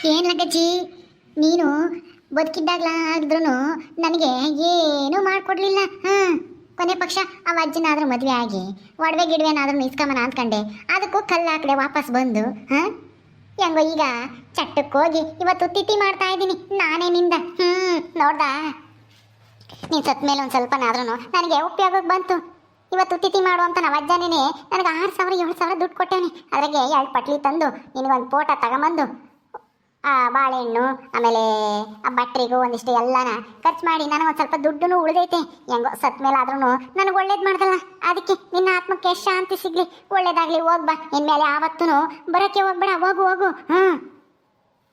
ಏನ್ ಲಗಜ್ಜಿ ನೀನು ಬದುಕಿದ್ದಾಗ್ಲಾದ್ರೂ ನನಗೆ ಏನೂ ಮಾಡ್ಕೊಡ್ಲಿಲ್ಲ. ಕೊನೆ ಪಕ್ಷ ಆ ಅಜ್ಜನಾದ್ರೂ ಮದುವೆ ಆಗಿ ಒಡವೆ ಗಿಡವೆನಾದ್ರೂ ಇಸ್ಕೊಂಬನ ಅಂದ್ಕೊಂಡೆ, ಅದಕ್ಕೂ ಕಲ್ಲು ಹಾಕಡೆ ವಾಪಸ್ ಬಂದು ಹೆಂಗೋ ಈಗ ಚಟ್ಟಕ್ಕೆ ಹೋಗಿ ಇವತ್ತು ತಿಥಿ ಮಾಡ್ತಾ ಇದ್ದೀನಿ ನಾನೇ ನಿಂದ. ನೋಡ್ದಾ ನೀನು ಸತ್ ಮೇಲೆ ಒಂದು ಸ್ವಲ್ಪನಾದ್ರೂ ನನಗೆ ಉಪಯೋಗಕ್ಕೆ ಬಂತು. ಇವತ್ತು ತಿಥಿ ಮಾಡುವಂತ ನಾವು ಅಜ್ಜನೇ ನನಗೆ 6,000 7,000 ದುಡ್ಡು ಕೊಟ್ಟೇನೆ. ಅದ್ರಾಗೆ 2 ಪಟ್ಲಿ ತಂದು ನಿನಗೊಂದು ಫೋಟೋ ತಗೊಂಬಂದು ಆ ಬಾಳೆಹಣ್ಣು ಆಮೇಲೆ ಆ ಬಟ್ರಿಗೂ ಒಂದಿಷ್ಟು ಎಲ್ಲನ ಖರ್ಚು ಮಾಡಿ ನನಗೊಂದು ಸ್ವಲ್ಪ ದುಡ್ಡು ಉಳಿದೈತೆ. ಹೆಂಗೋ ಸತ್ ಮೇಲೆ ಆದ್ರೂ ನನಗೆ ಒಳ್ಳೇದು ಮಾಡ್ದಲ್ಲ, ಅದಕ್ಕೆ ನಿನ್ನ ಆತ್ಮಕ್ಕೆ ಶಾಂತಿ ಸಿಗ್ಲಿ, ಒಳ್ಳೇದಾಗ್ಲಿ. ಹೋಗ್ಬಾ, ಇನ್ಮೇಲೆ ಆವತ್ತೂ ಬರೋಕ್ಕೆ ಹೋಗ್ಬೇಡ, ಹೋಗು ಹೋಗು.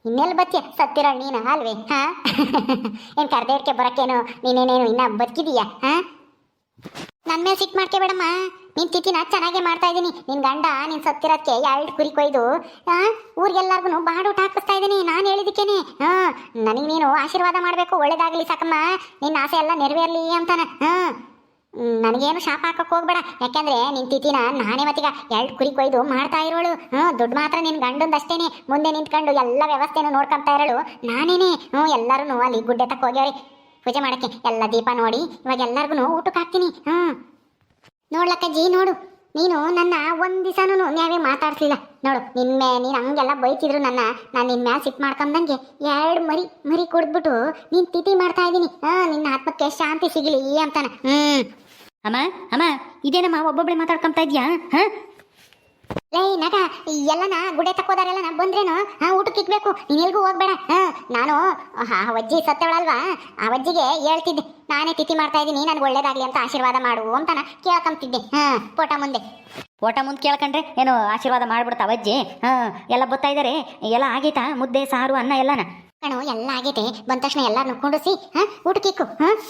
ಇನ್ನೆಲ್ಲಿ ಬತ್ತೀಯ, ಸತ್ತಿರೋ ನೀನು ಅಲ್ವೇ? ಏನು ಕರ್ದೇಡ್ಕೆ ಬರೋಕ್ಕೇನು ನೀನೇನೇನು ಇನ್ನ ಬದುಕಿದೀಯಾ? ನನ್ನ ಮೇಲೆ ಸಿಟ್ಟು ಮಾಡ್ಕೋಬೇಡಮ್ಮ, ನಿನ್ನ ತಿಥಿನ ಚೆನ್ನಾಗೇ ಮಾಡ್ತಾ ಇದ್ದೀನಿ. ನಿನ್ನ ಗಂಡ ನೀನು ಸತ್ತಿರೋದಕ್ಕೆ 2 ಕುರಿ ಕೊಯ್ದು ಊರಿಗೆಲ್ಲರಿಗೂ ಬಾಡೂಟ ಹಾಕಿಸ್ತಾ ಇದ್ದೀನಿ ನಾನು ಹೇಳಿದಕ್ಕೇನೆ. ನನಗೆ ನೀನು ಆಶೀರ್ವಾದ ಮಾಡಬೇಕು, ಒಳ್ಳೇದಾಗಲಿ ಸಾಕಮ್ಮ, ನಿನ್ನ ಆಸೆ ಎಲ್ಲ ನೆರವೇರಲಿ ಅಂತಾನೆ. ನನಗೇನು ಶಾಪ ಹಾಕಕ್ಕೆ ಹೋಗ್ಬೇಡ, ಯಾಕೆಂದ್ರೆ ನಿನ್ನ ತಿಥಿನ ನಾನೇ ಮತ್ತೀಗ 2 ಕುರಿ ಕೊಯ್ದು ಮಾಡ್ತಾ ಇರೋಳು. ದುಡ್ಡು ಮಾತ್ರ ನಿನ್ನ ಗಂಡಂದಷ್ಟೇನೆ, ಮುಂದೆ ನಿಂತ್ಕೊಂಡು ಎಲ್ಲ ವ್ಯವಸ್ಥೆನೂ ನೋಡ್ಕೊಂತಾ ಇರೋಳು ನಾನೇನೆ. ಎಲ್ಲರೂ ಅಲ್ಲಿ ಗುಡ್ಡೆ ತಕ್ಕ ಹೋಗ್ಯಾವ್ರಿ ಪೂಜೆ ಮಾಡಕ್ಕೆ, ಎಲ್ಲ ದೀಪ ನೋಡಿ ಇವಾಗ ಎಲ್ಲರಿಗೂ ಊಟಕ್ಕೆ ಹಾಕ್ತೀನಿ. ನೋಡ್ಲಕ್ಕಜ್ಜಿ, ನೋಡು ನೀನು ನನ್ನ ಒಂದು ದಿವಸನೂ ನ್ಯಾವೇ ಮಾತಾಡ್ಸಲಿಲ್ಲ ನೋಡು. ನೀನು ಹಂಗೆಲ್ಲ ಬೈತಿದ್ರು ನಾನು ನಿನ್ನ ಮ್ಯಾಲೆ ಸಿಟ್ಟು ಮಾಡ್ಕೊಂಡಂಗೆ 2 ಮರಿ ಕುಡಿದ್ಬಿಟ್ಟು ನೀನು ತಿಥಿ ಮಾಡ್ತಾ ಇದ್ದೀನಿ. ನಿನ್ನ ಆತ್ಮಕ್ಕೆ ಶಾಂತಿ ಸಿಗಲಿ ಅಂತಾನೆ. ಅಮ್ಮ ಅಮ್ಮ ಇದೇನಮ್ಮ ಒಬ್ಬೊಬ್ಬಳೆ ಮಾತಾಡ್ಕೊಂತ ಇದ್ಯಾ? ಲೇ ನಗ, ಎಲ್ಲನ ಗುಡೆ ತಕ್ಕೋದಾರೆಲ್ಲ ಬಂದ್ರೇನು ಊಟಕ್ಕೆ ಇಕ್ಬೇಕು, ನೀನು ಎಲ್ಗೂ ಹೋಗ್ಬೇಡ. ನಾನು ಅಜ್ಜಿ ಸತ್ತವಳಲ್ವಾ, ಆ ಅಜ್ಜಿಗೆ ಹೇಳ್ತಿದ್ದೆ ನಾನೇ ತಿಥಿ ಮಾಡ್ತಾ ಇದ್ದೀನಿ, ನನಗೆ ಒಳ್ಳೇದಾಗ್ಲಿ ಅಂತ ಆಶೀರ್ವಾದ ಮಾಡು ಅಂತಾನ ಕೇಳ್ಕೊಂತಿದ್ದೆ. ಫೋಟೋ ಮುಂದೆ ಕೇಳ್ಕೊಂಡ್ರೆ ಏನು ಆಶೀರ್ವಾದ ಮಾಡ್ಬಿಡ್ತಾವ ಅಜ್ಜಿ? ಎಲ್ಲ ಬರ್ತಾ ಇದ್ದಾರೆ, ಎಲ್ಲ ಆಗೈತಾ? ಮುದ್ದೆ ಸಾರು ಅನ್ನ ಎಲ್ಲನ ಕಣು ಎಲ್ಲ ಆಗೈತೆ. ಬಂದ ತಕ್ಷಣ ಎಲ್ಲಾರು ನುಕ್ಕೊಂಡುಸಿ ಊಟಕ್ಕೆ ಇಕ್ಕು.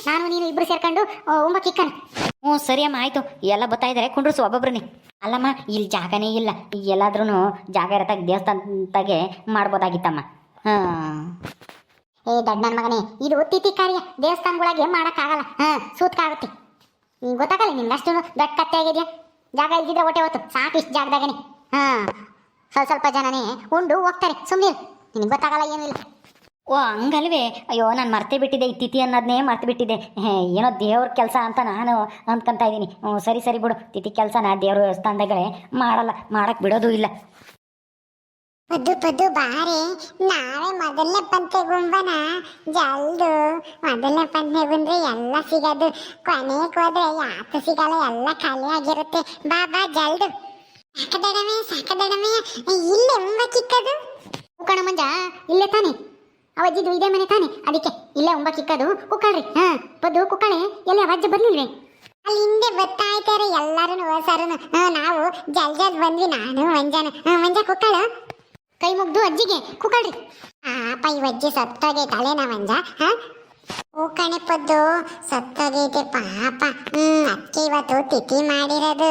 ನಾನು ನೀನು ಇಬ್ರು ಸೇರ್ಕೊಂಡು ಉಂಬಕ್ಕಿಕ್ಕಣ. ಸರಿ ಅಮ್ಮ, ಆಯ್ತು. ಎಲ್ಲ ಬರ್ತಾ ಇದ್ದಾರೆ, ಕುಂಡ್ರಸು ಒಬ್ಬೊಬ್ರನ್ನೇ. ಅಲ್ಲಮ್ಮ, ಇಲ್ಲಿ ಜಾಗನೇ ಇಲ್ಲ, ಎಲ್ಲಾದ್ರೂ ಜಾಗ ಇರತ್ತಾಗ ದೇವಸ್ಥಾನದಾಗೆ ಮಾಡ್ಬೋದಾಗಿತ್ತಮ್ಮ. ಏ ದಡ್ಡ ನನ್ನ ಮಗನೇ, ಇದು ತಿಥಿ ಕಾರ್ಯ, ದೇವಸ್ಥಾನಗಳಿಗೆ ಮಾಡೋಕ್ಕಾಗಲ್ಲ. ಸೂತ್ಕಾಗುತ್ತೆ. ನೀನು ಗೊತ್ತಾಗಲ್ಲ, ನಿಮ್ಗೆ ಅಷ್ಟು ದೊಡ್ಡ ಕತ್ತೆ ಆಗಿದೆಯಾ? ಜಾಗ ಇಲ್ದಿದ್ರೆ ಹೊಟ್ಟೆ ಹೊತ್ತು ಸಾಕು ಇಷ್ಟು ಜಾಗದಾಗನೇ. ಸ್ವಲ್ಪ ಜನನೇ ಉಂಡು ಹೋಗ್ತಾರೆ, ಸುಮ್ಮನೆ ನಿನಗೆ ಗೊತ್ತಾಗಲ್ಲ, ಏನಿಲ್ಲ. ಓ ಹಂಗಲ್ವೇ? ಅಯ್ಯೋ, ನಾನು ಮರ್ತೇ ಬಿಟ್ಟಿದ್ದೆ, ಈ ತಿಥಿ ಅನ್ನೋದನ್ನೇ ಮರ್ತು ಬಿಟ್ಟಿದ್ದೆ. ಏನೋ ದೇವ್ರ ಕೆಲಸ ಅಂತ ನಾನು ಅಂದ್ಕೊಂತ ಇದ್ದೀನಿ. ಸರಿ ಬಿಡು, ತಿಥಿ ಕೆಲಸನ ದೇವ್ರ ದೇವಸ್ಥಾನದಾಗಲೇ ಮಾಡಕ್ಕೆ ಬಿಡೋದು ಇಲ್ಲ. ಪದ್ದು ಬಾರೆ, ನಾವೇ ಮೊದಲನೇ ಪಂತೆ ಗುಂಬನ ಜಲ್ದು. ಮೊದಲನೇ ಪಂತೆ ಬಂದ್ರೆ ಎಲ್ಲ ಸಿಗೋದು, ಕೊನೆಗೆ ಹೋದ್ರೆ ಯಾತು ಸಿಗಲ್ಲ, ಎಲ್ಲ ಖಾಲಿ ಆಗಿರುತ್ತೆ. ಬಾ ಜಲ್ದು. ಸಾಕದಡಮೆ ಇಲ್ಲೇ ಉಂಬ ಚಿಕ್ಕದು ಕುಕ್ಕಣ ಮಂಜ, ಇಲ್ಲೇ ತಾನೆ ಅವಜ್ಜಿದು ಇದೇ ಮನೆ ತಾನೆ, ಅದಕ್ಕೆ ಇಲ್ಲೇ ಉಂಬ ಚಿಕ್ಕದು ಕುಕ್ಕಳ್ರಿ. ಪದ್ದು ಕುಕ್ಕಳೆ ಎಲ್ಲಿ ಅವಜ್ಜ ಬರ್ಲಿಲ್ವೇ? ಅಲ್ಲಿ ಹಿಂದೆ ಬರ್ತಾ ಇದ್ದಾರೆ ಎಲ್ಲರೂ ಹೊಸರು. ನಾವು ಜಲ್ ಬಂದ್ವಿ, ನಾನು ಮಂಜ ಕುಕ್ಕಳು. ಕೈ ಮುಗ್ದು ಅಜ್ಜಿಗೆ ಕುಕ್ಕಳ್ರಿ. ಪಾಪ ಇವಜ್ಜಿ ಸತ್ತೋಗೈತಲೇನ ಮಂಜ? ಕಣೆ ಪದ್ದು ಸತ್ತೋಗೈತೆ ಪಾಪ. ಅದಕ್ಕೆ ಇವತ್ತು ತಿಥಿ ಮಾಡಿರೋದು.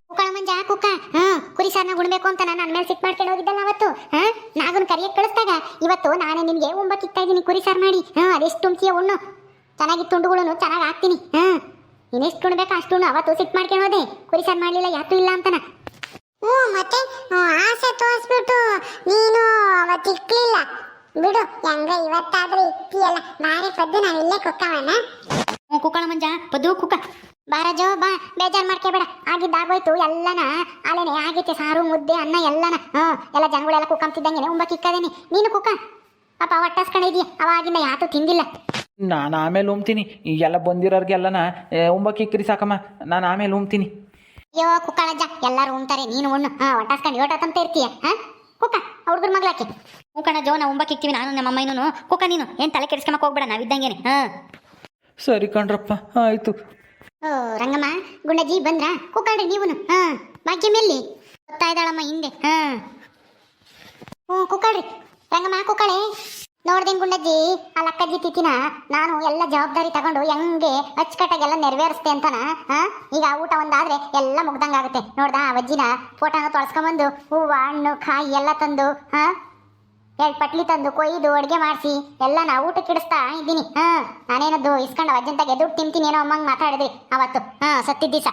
ಕುಕ್ಕಳ ಮಂಜ ಕುಕ್ಕ, ಕುರಿ ಸಾರನ್ನ ಉಣ್ಬೇಕು ಅಂತ ನಾನು ನನ್ನ ಮೇಲೆ ಸಿಟ್ಟು ಮಾಡ್ಕೊಂಡು ಹೋಗಿದ್ದಲ್ಲ ಅವತ್ತು. ನಾಗನ್ ಕರಿಯಕ್ಕೆ ಕಳಿಸ್ದಾಗ ಇವತ್ತು ನಾನೇ ನಿನ್ಗೆ ಉಂಬಕ್ಕಿಕ್ತಾ ಇದ್ದೀನಿ ಕುರಿ ಸಾರು ಮಾಡಿ. ಅದೆಷ್ಟು ತುಂಬ್ತೀಯ ಉಣ್ಣು, ಚೆನ್ನಾಗಿ ತುಂಡುಗಳನ್ನು ಚೆನ್ನಾಗಿ ಹಾಕ್ತೀನಿ. ಇನ್ನೆಷ್ಟು ಉಣ್ಬೇಕು ಅಷ್ಟು ಉಣ್ಣು. ಅವತ್ತು ಸಿಟ್ಟು ಮಾಡ್ಕೊಂಡು ಹೋದೆ, ಕುರಿ ಸಾರು ಮಾಡಲಿಲ್ಲ ಯಾತು ಇಲ್ಲ ಅಂತನ. ಮತ್ತೆ ಆಸೆ ತೋರಿಸ್ಬಿಟ್ಟು ನೀನು ಅವತ್ತು ಇಕ್ಲಿಲ್ಲ ಬಿಡು. ಹೆಂಗ ಇವತ್ತಾದ್ರೂ ಇಕ್ತಿಯಲ್ಲ, ಬಾರಿ ಪದ್ದು ನಾವಿಲ್ಲೇ ಕುಕ್ಕವನ. ಕುಕ್ಕಳ ಮಂಜ, ಪದ್ದು ಕುಕ್ಕ. ಬಾರಜೋ ಬಾ, ಬೇಜಾರು ಮಾಡ್ಕೋಬೇಡ. ಆಗಿದ್ದಾಗೋಯ್ತು ಎಲ್ಲನ ಅಲ್ಲೇನೆ ಆಗೈತೆ, ಸಾರು ಮುದ್ದೆ ಅನ್ನ ಎಲ್ಲನ. ಎಲ್ಲ ಜನಗಳೆಲ್ಲ ಕುಕ್ಕಂತಿದ್ದಂಗೆ ಉಂಬಕ್ಕಿಕ್ಕದೇನೆ. ನೀನು ಕುಕ್ಕ ಪಾಪ ಹೊಟ್ಟಸ್ಕೊಂಡಿದೀಯ, ಅವಾಗಿಂದ ಯಾತು ತಿಂದಿಲ್ಲ. ನಾನು ಆಮೇಲೆ ಉಮ್ತೀನಿ, ಎಲ್ಲ ಬಂದಿರೋರ್ಗೆಲ್ಲನ ಉಂಬಕ್ಕಿಕ್ರಿ ಸಾಕಮ್ಮ, ನಾನು ಆಮೇಲೆ ಉಮ್ತೀನಿ. ಅಯ್ಯೋ ಕುಕ್ಕಳಜ್ಜ, ಎಲ್ಲರೂ ಉಣ್ತಾರೆ, ನೀನು ಉಣ್ಣು. ಹೊಟ್ಟಸ್ಕೊಂಡು ಯೋಟಂತ ಇರ್ತೀಯ. ಕುಕ್ಕ ಹುಡುಗರ ಮಗ್ಲಾಕಿ. ಕುಕ್ಕಣ ಜೋ, ನಾವು ಉಂಬಕ್ಕಿಕ್ತೀವಿ, ನಾನು ನಮ್ಮ ಅಮ್ಮನೂ. ಕುಕ್ಕ ನೀನು ಏನು ತಲೆ ಕೆಡಿಸ್ಕೊಂಬಕ್ಕೆ ಹೋಗ್ಬೇಡ, ನಾವಿದ್ದಂಗೆನೆ. ಸರಿ ಕಣ್ರಪ್ಪ, ಆಯ್ತು. ರಂಗಮ್ಮ ಗುಂಡಜ್ಜಿ ಬಂದ್ರ? ಕುಕ್ಕಳ್ರಿ ನೀವುನು. ಭಾಗ್ಯ ಮೇಲಿ ಗೊತ್ತಾ ಇದ್ದಾಳಮ್ಮ ಹಿಂದೆ. ಕುಕ್ಕಳ್ರಿ ರಂಗಮ್ಮ ಕುಕ್ಕಳೆ. ನೋಡ್ದೇನ್ ಗುಂಡಜ್ಜಿ, ಆ ಲಕ್ಕಜ್ಜಿ ತಿಥಿನ ನಾನು ಎಲ್ಲ ಜವಾಬ್ದಾರಿ ತಗೊಂಡು ಹೆಂಗೆ ಅಚ್ಚುಕಟ್ಟಾಗೆಲ್ಲ ನೆರವೇರಿಸ್ತೆ ಅಂತನ. ಈಗ ಊಟ ಒಂದಾದ್ರೆ ಎಲ್ಲ ಮುಗ್ದಂಗಾಗುತ್ತೆ. ನೋಡ್ದಾ ಆ ಅಜ್ಜಿನ ಫೋಟೋನ ತೊಳ್ಸ್ಕೊಂಬಂದು ಹೂವು ಹಣ್ಣು ಕಾಯಿ ಎಲ್ಲ ತಂದು 2 ಪಟ್ಲಿ ತಂದು ಕೊಯ್ದು ಅಡುಗೆ ಮಾಡಿಸಿ ಎಲ್ಲ ನಾ ಊಟಕ್ಕೆ ಇಡಿಸ್ತಾ ಇದ್ದೀನಿ. ನಾನೇನದ್ದು ಇಸ್ಕೊಂಡು ಅಜ್ಜಂತಾಗೆ ದುಡ್ಡು ತಿಂತೀನಿ ಏನೋ ಅಮ್ಮಂಗೆ ಮಾತಾಡಿದ್ರಿ ಅವತ್ತು. ಸತ್ತಿದ್ದ ದಿವಸ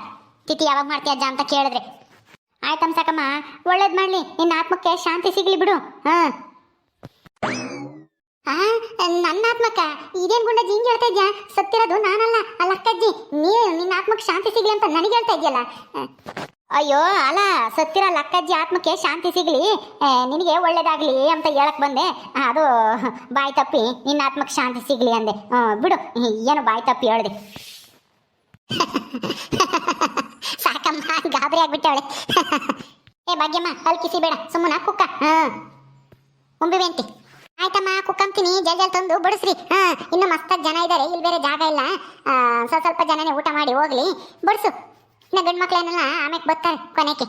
ತಿಥಿ ಯಾವಾಗ ಮಾಡ್ತೀಯ ಅಜ್ಜ ಅಂತ ಕೇಳಿದ್ರೆ. ಆಯ್ತಮ್ಮ ಸಾಕಮ್ಮ, ಒಳ್ಳೇದು ಮಾಡಲಿ, ನಿನ್ನ ಆತ್ಮಕ್ಕೆ ಶಾಂತಿ ಸಿಗಲಿ ಬಿಡು. ನನ್ನ ಆತ್ಮಕ್ಕ ಇದೇನ್ ಗುಂಡಜ್ಜಿ ಹಿಂಗೆ ಹೇಳ್ತಾ ಇದ್ಯಾ? ಸತ್ತಿರೋದು ನಾನಲ್ಲ, ಅಲ್ಲ ಅಕ್ಕಜ್ಜಿ. ನಿನ್ನ ಆತ್ಮಕ್ಕೆ ಶಾಂತಿ ಸಿಗ್ಲಿ ಅಂತ ನನಗೆ ಹೇಳ್ತಾ ಇದೆಯಲ್ಲ. ಅಯ್ಯೋ ಅಲ್ಲ, ಸತ್ತಿರೋ ಅಕ್ಕಜ್ಜಿ ಆತ್ಮಕ್ಕೆ ಶಾಂತಿ ಸಿಗ್ಲಿ, ನಿನಗೆ ಒಳ್ಳೇದಾಗ್ಲಿ ಅಂತ ಹೇಳಕ್ ಬಂದೆ. ಅದು ಬಾಯಿ ತಪ್ಪಿ ನಿನ್ನ ಆತ್ಮಕ್ಕೆ ಶಾಂತಿ ಸಿಗ್ಲಿ ಅಂದೆ. ಬಿಡು, ಏನು ಬಾಯಿ ತಪ್ಪಿ ಹೇಳ್ದೆ. ಸಾಕಮ್ಮ, ಗಾಬರಿ ಆಗ್ಬಿಟ್ಟವಳೆ. ಏ ಭಾಗ್ಯಮ್ಮ, ಅಲ್ಕಿಸಿ ಬೇಡ, ಸುಮ್ಮನ ಕುಕ್ಕ. ಉಂಬಿವೆಂತಿ. ಆಯ್ತಮ್ಮ, ಕುಕ್ಕಂತೀನಿ. ಜಲ್ ತಂದು ಬಡಿಸ್ರಿ. ಇನ್ನು ಮಸ್ತಾಗಿ ಜನ ಇದ್ದಾರೆ, ಇಲ್ಲಿ ಬೇರೆ ಜಾಗ ಇಲ್ಲ. ಸ್ವಲ್ಪ ಜನನೇ ಊಟ ಮಾಡಿ ಹೋಗ್ಲಿ. ಬಡಿಸು. ಇನ್ನು ಗಂಡು ಮಕ್ಳೇನೆಲ್ಲ ಆಮೇಲೆ ಬರ್ತಾರೆ ಕೊನೆಗೆ.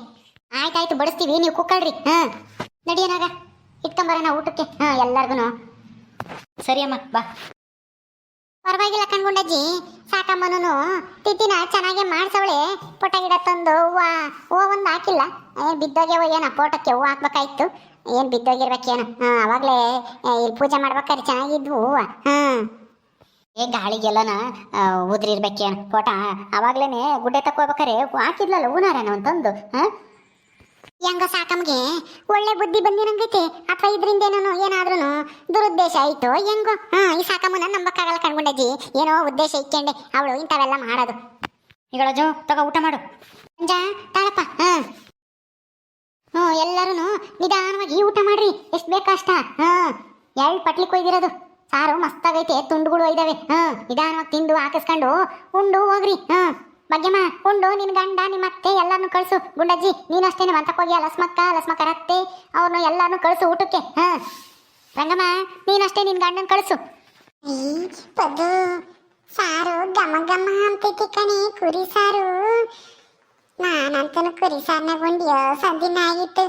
ಆಯ್ತಾಯ್ತು, ಬಡಿಸ್ತೀವಿ, ನೀವು ಕುಕ್ಕಳ್ರಿ. ನಡಿಯೋನಾಗ ಇಟ್ಕೊಂಬರೋಣ ಊಟಕ್ಕೆ ಎಲ್ಲರಿಗೂ. ಸರಿ ಅಮ್ಮ, ಬಾ. ಪರವಾಗಿಲ್ಲ ಕಣ್ಗುಂಡಜ್ಜಿ, ಸಾಕಮ್ಮನೂ ತಿಥಿನ ಚೆನ್ನಾಗೆ ಮಾಡ್ಸವಳೆ. ಪೋಟ ಗಿಡ ತಂದು ಹೂವು ಒಂದು ಹಾಕಿಲ್ಲ. ಬಿದ್ದೋಗ್ಯವ ಏನೋ, ಪೋಟಕ್ಕೆ ಹೂವು ಹಾಕ್ಬೇಕಾಯ್ತು. ಏನು ಬಿದ್ದೋಗಿರ್ಬೇಕೇನು. ಅವಾಗಲೇ ಇಲ್ಲಿ ಪೂಜೆ ಮಾಡ್ಬೇಕಾದ್ರೆ ಚೆನ್ನಾಗಿದ್ವು ಹೂವು. ಗಾಳಿಗೆಲ್ಲನ ಉದ್ರಿರ್ಬೇಕೇನು ಪೋಟ. ಅವಾಗ್ಲೇನೆ ಗುಡ್ಡೆ ತಕ್ಕೋಬೇಕಾರೆ ಹಾಕಿದ್ಲಲ್ಲ ಹೂನಾರನ ಅಂತಂದು. ಹೆಂಗ ಸಾಕಮ್ಗೆ ಒಳ್ಳೆ ಬುದ್ಧಿ ಬಂದಿರಂಗೈತೆ, ಅಥವಾ ಇದರಿಂದ ಏನೋ ಏನಾದ್ರೂ ದುರುದ್ದೇಶ ಆಯ್ತು ಹೆಂಗೋ. ಈ ಸಾಕಮ್ಮನ ನಂಬಕ್ಕಾಗಲ್ಲ ಕಣ್ಗುಂಡಜ್ಜಿ. ಏನೋ ಉದ್ದೇಶ ಇಕ್ಕೊಂಡೆ ಅವಳು ಇಂಥವೆಲ್ಲ ಮಾಡೋದು. ಈಗ ಜೋ ತಗೋ, ಊಟ ಮಾಡು. ತಾಳಪ್ಪ. ಎಲ್ಲರೂ ನಿಧಾನವಾಗಿ ಊಟ ಮಾಡ್ರಿ, ಎಷ್ಟು ಬೇಕಷ್ಟ. 2 ಪಟ್ಲಿ ಕೊಯ್ದಿರೋದು ಸಾರು ಮಸ್ತಾಗೈತೆ, ತುಂಡುಗಳು ಇದಾವೆ. ನಿಧಾನವಾಗಿ ತಿಂದು ಹಾಕಿಸ್ಕೊಂಡು ಉಂಡು ಹೋಗ್ರಿ. ಭಾಗ್ಯಮ್ಮ, ಉಂಡು ನಿನ್ ಗಂಡ ನಿಮ್ಮ ಅತ್ತೆ ಎಲ್ಲಾನು ಕಳ್ಸು. ಗುಂಡಜ್ಜಿ ನೀನಷ್ಟೇನೆ ಮಂತಕ್ಕೆ ಹೋಗಿ ಲಸ್ಮಕ್ಕ ರತ್ತೆ ಅವ್ರನ್ನು ಎಲ್ಲಾನು ಕಳ್ಸು ಊಟಕ್ಕೆ. ರಂಗಮ್ಮ, ನೀನಷ್ಟೇ ನಿನ್ ಗಂಡನ ಕಳ್ಸು. ಪದು ಸಾರು ಘಮ ಘಮ ಅಂತೈತಿ ಕಣಿ, ಕುರಿ ಸಾರು. ನಾನಂತೂ ಕುರಿ ಸಾರನಾಗ ಉಂಡಿಯೋ ಸಂದಿನ ಆಗಿತ್ತು.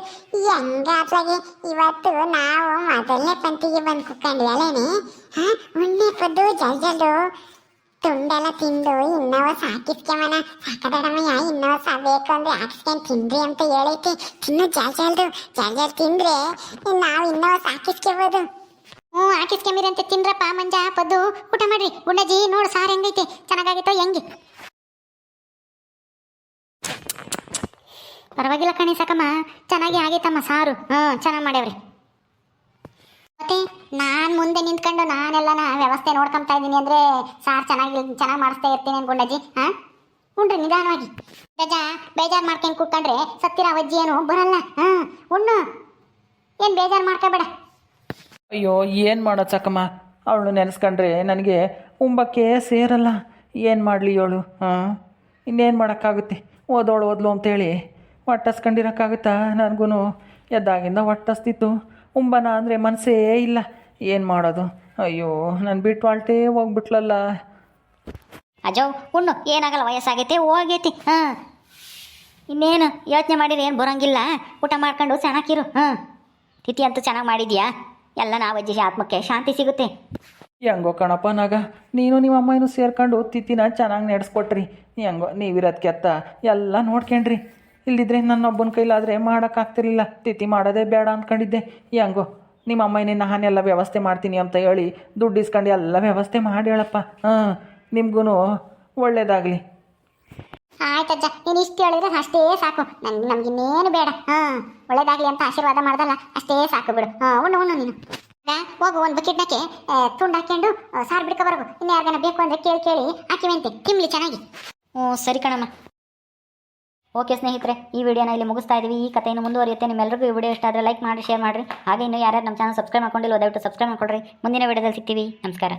ಹೆಂಗಾತ್ಲಾಗೆ ಇವತ್ತು ನಾವು ಮೊದಲನೇ ಪಂಕ್ತಿಗೆ ಬಂದು ಕುತ್ಕೊಂಡ್ವಿ ಅಲ್ಲೇನೆ. ಉಣ್ಣೆ ಪದ್ದು ಜಲ್ಜಲ್ಲು ತುಂಡೆಲ್ಲ ತಿಂದು ಇನ್ನವ ಸಾಕಿಸ್ಕೊಂಬನ. ಸಾಕದಡಮಯ್ಯ, ಇನ್ನವ ಬೇಕು ಅಂದ್ರೆ ಹಾಕಿಸ್ಕೊಂಡು ತಿನ್ರಿ ಅಂತ ಹೇಳೈತಿ. ತಿನ್ನು ಜಲ್ಜಲ್ ತಿಂದ್ರೆ ನಾವು ಇನ್ನವ ಸಾಕಿಸ್ಕೋಬೋದು. ಹಾಕಿಸ್ಕೊಂಬಿರಿ ಅಂತ ತಿನ್ರಪ್ಪ. ಮಂಜ, ಪದ್ದು ಊಟ ಮಾಡ್ರಿ. ಗುಂಡಜ್ಜಿ ನೋಡು ಸಾರು ಹೆಂಗೈತೆ, ಚೆನ್ನಾಗಾಗಿತ್ತೋ ಹೆಂಗೆ? ಪರವಾಗಿಲ್ಲ ಕಣಿ ಸಾಕಮ್ಮ, ಚೆನ್ನಾಗಿ ಆಗೈತಮ್ಮ ಸಾರು. ಚೆನ್ನಾಗಿ ಮಾಡ್ಯಾವ್ರಿ. ಮತ್ತೆ ನಾನು ಮುಂದೆ ನಿಂತ್ಕೊಂಡು ನಾನೆಲ್ಲನ ವ್ಯವಸ್ಥೆ ನೋಡ್ಕೊಂತಾ ಇದ್ದೀನಿ ಅಂದರೆ ಸಾರು ಚೆನ್ನಾಗಿ ಮಾಡಿಸ್ತಾ ಇರ್ತೀನಿ ಅನ್ಕೊಂಡಜ್ಜಿ. ಉಣ್ರಿ ನಿಧಾನವಾಗಿ. ಬೇಜಾರು ಮಾಡ್ಕೊಂಡು ಕೂತ್ಕೊಂಡ್ರೆ ಸತ್ತಿರೋ ಅಜ್ಜಿ ಏನು ಬರಲ್ಲ. ಉಣ್ಣು, ಏನು ಬೇಜಾರು ಮಾಡ್ಕೋಬೇಡ. ಅಯ್ಯೋ, ಏನು ಮಾಡೋದು ಸಾಕಮ್ಮ, ಅವಳು ನೆನೆಸ್ಕೊಂಡ್ರೆ ನನಗೆ ಉಂಬಕ್ಕೆ ಸೇರಲ್ಲ. ಏನು ಮಾಡಲಿ ಅವಳು? ಇನ್ನೇನು ಮಾಡೋಕ್ಕಾಗುತ್ತೆ? ಓದ್ಲು ಅಂತೇಳಿ ಹೊಟ್ಟಸ್ಕೊಂಡಿರೋಕ್ಕಾಗುತ್ತಾ? ನನಗೂ ಎದ್ದಾಗಿಂದ ಹೊಟ್ಟಸ್ತಿತ್ತು. ಉಂಬನ ಅಂದರೆ ಮನಸ್ಸೇ ಇಲ್ಲ. ಏನು ಮಾಡೋದು? ಅಯ್ಯೋ, ನಾನು ಬಿಟ್ಟು ಹೊಲ್ಟೇ ಹೋಗ್ಬಿಟ್ಲಲ್ಲ. ಅಜೋ, ಉಣ್ಣು, ಏನಾಗಲ್ಲ, ವಯಸ್ಸಾಗೈತೆ, ಹೋಗೈತಿ. ಇನ್ನೇನು ಯೋಚನೆ ಮಾಡಿದ್ರೆ ಏನು ಬರೋಂಗಿಲ್ಲ. ಊಟ ಮಾಡ್ಕೊಂಡು ಚೆನ್ನಾಗಿರು. ತಿಥಿ ಅಂತೂ ಚೆನ್ನಾಗಿ ಮಾಡಿದ್ಯಾ? ಎಲ್ಲ ನಾವು ಅಜ್ಜಿ ಆತ್ಮಕ್ಕೆ ಶಾಂತಿ ಸಿಗುತ್ತೆ. ಹೆಂಗೋ ಕಣಪ್ಪ ನಾಗ, ನೀನು ನಿಮ್ಮ ಅಮ್ಮನೂ ಸೇರ್ಕೊಂಡು ತಿಥಿನ ಚೆನ್ನಾಗಿ ನಡೆಸ್ಕೊಟ್ರಿ. ಹೆಂಗೋ ನೀವಿರೋದಕ್ಕೆ ಅತ್ತ ಎಲ್ಲ ನೋಡ್ಕೊಂಡ್ರಿ. ಇಲ್ದಿದ್ರೆ ನನ್ನೊಬ್ಬನ ಕೈಲಾದರೆ ಮಾಡೋಕ್ಕಾಗ್ತಿರ್ಲಿಲ್ಲ. ತಿಥಿ ಮಾಡೋದೇ ಬೇಡ ಅಂದ್ಕೊಂಡಿದ್ದೆ. ಹೆಂಗೋ ನಿಮ್ಮ ಅಮ್ಮನೇ ನಾನೆಲ್ಲ ವ್ಯವಸ್ಥೆ ಮಾಡ್ತೀನಿ ಅಂತ ಹೇಳಿ ದುಡ್ಡು ಇಸ್ಕೊಂಡು ಎಲ್ಲ ವ್ಯವಸ್ಥೆ ಮಾಡಿ ಹೇಳಪ್ಪ. ನಿಮ್ಗೂ ಒಳ್ಳೇದಾಗಲಿ. ಆಯ್ತಜ್ಜ, ನೀನು ಇಷ್ಟು ಹೇಳಿದ್ರೆ ಅಷ್ಟೇ ಸಾಕು. ನಮ್ಗಿನ್ನೇನು ಬೇಡ. ಒಳ್ಳೇದಾಗಲಿ ಅಂತ ಆಶೀರ್ವಾದ ಮಾಡ್ದಲ್ಲ, ಅಷ್ಟೇ ಸಾಕು ಬಿಡು. ಉಣ್ಣು ನೀನು. ಹೋಗು, ಒಂದು ಬಕೆಟ್ನಕ್ಕೆ ತುಂಡು ಹಾಕ್ಕೊಂಡು ಸಾರು ಬಿಡ್ಕೊಬರ್ಗು. ಇನ್ನು ಯಾರಿಗಾನ ಬೇಕು ಅಂದರೆ ಕೇಳಿ ಹಾಕಿವಂತೆ ತಿನ್ಲಿ ಚೆನ್ನಾಗಿ. ಸರಿ ಕಣಮ್ಮ. ಓಕೆ ಸ್ನೇಹಿತರೆ, ಈ ವಿಡಿಯೋನ ಇಲ್ಲಿ ಮುಗಿಸ್ತಾ ಇದ್ದೀವಿ. ಈ ಕಥೆಯನ್ನು ಮುಂದುವರಿಯುತ್ತೆ. ನಿಮ್ಮೆಲ್ಲರಿಗೂ ಈ ವಿಡಿಯೋ ಇಷ್ಟ ಆದರೆ ಲೈಕ್ ಮಾಡಿ, ಶೇರ್ ಮಾಡಿರಿ. ಹಾಗೆ ಇನ್ನೂ ಯಾರ್ಯಾರು ನಮ್ಮ ಚಾನಲ್ ಸಬ್ಸ್ಕ್ರೈಬ್ ಮಾಡ್ಕೊಂಡಿಲ್ಲ ದಯವಿಟ್ಟು ಸಬ್ಸ್ಕ್ರೈಬ್ ಮಾಡ್ಕೊಳ್ರಿ. ಮುಂದಿನ ವಿಡಿಯೋದಲ್ಲಿ ಸಿಗ್ತೀವಿ. ನಮಸ್ಕಾರ.